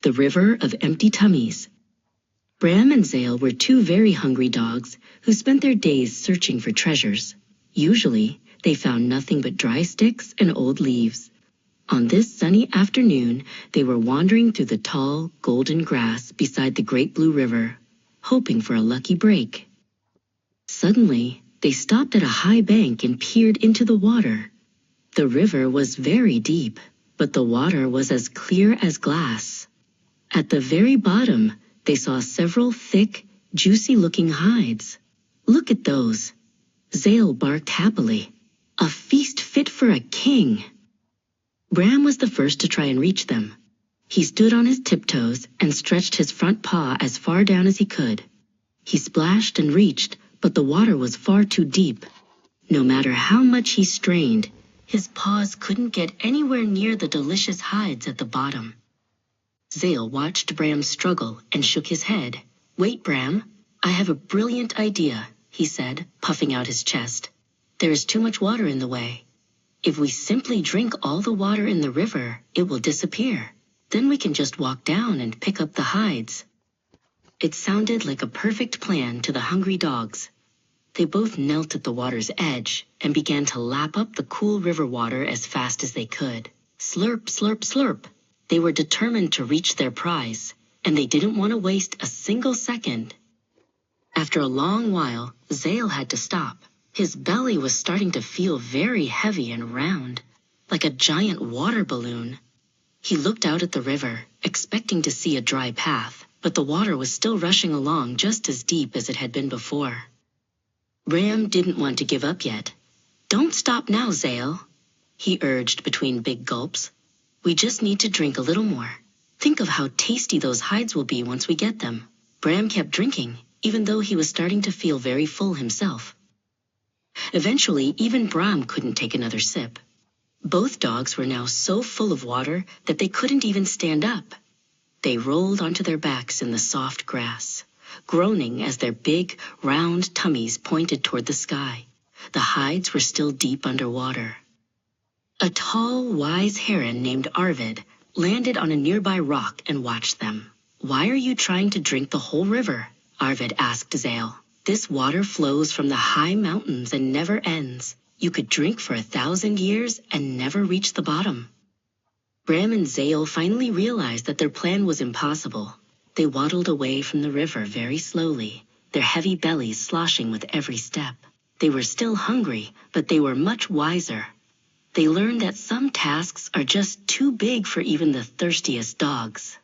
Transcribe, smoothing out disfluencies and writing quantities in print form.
The River of Empty Tummies. Bram and Zale were two very hungry dogs who spent their days searching for treasures. Usually, they found nothing but dry sticks and old leaves. On this sunny afternoon, they were wandering through the tall, golden grass beside the Great Blue River, hoping for a lucky break. Suddenly, they stopped at a high bank and peered into the water. The river was very deep, but the water was as clear as glass. At the very bottom, they saw several thick, juicy-looking hides. "Look at those," Zale barked happily. "A feast fit for a king." Bram was the first to try and reach them. He stood on his tiptoes and stretched his front paw as far down as he could. He splashed and reached, but the water was far too deep. No matter how much he strained, his paws couldn't get anywhere near the delicious hides at the bottom. Zale watched Bram struggle and shook his head. "Wait, Bram, I have a brilliant idea," he said, puffing out his chest. "There is too much water in the way. If we simply drink all the water in the river, it will disappear. Then we can just walk down and pick up the hides." It sounded like a perfect plan to the hungry dogs. They both knelt at the water's edge and began to lap up the cool river water as fast as they could. Slurp, slurp, slurp. They were determined to reach their prize, and they didn't want to waste a single second. After a long while, Zale had to stop. His belly was starting to feel very heavy and round, like a giant water balloon. He looked out at the river, expecting to see a dry path, but the water was still rushing along just as deep as it had been before. Bram didn't want to give up yet. "Don't stop now, Zale," he urged between big gulps. "We just need to drink a little more. Think of how tasty those hides will be once we get them." Bram kept drinking, even though he was starting to feel very full himself. Eventually, even Bram couldn't take another sip. Both dogs were now so full of water that they couldn't even stand up. They rolled onto their backs in the soft grass, groaning as their big, round tummies pointed toward the sky. The hides were still deep underwater. A tall, wise heron named Arvid landed on a nearby rock and watched them. "Why are you trying to drink the whole river?" Arvid asked Zale. "This water flows from the high mountains and never ends. You could drink for 1,000 years and never reach the bottom." Bram and Zale finally realized that their plan was impossible. They waddled away from the river very slowly, their heavy bellies sloshing with every step. They were still hungry, but they were much wiser. They learned that some tasks are just too big for even the thirstiest dogs.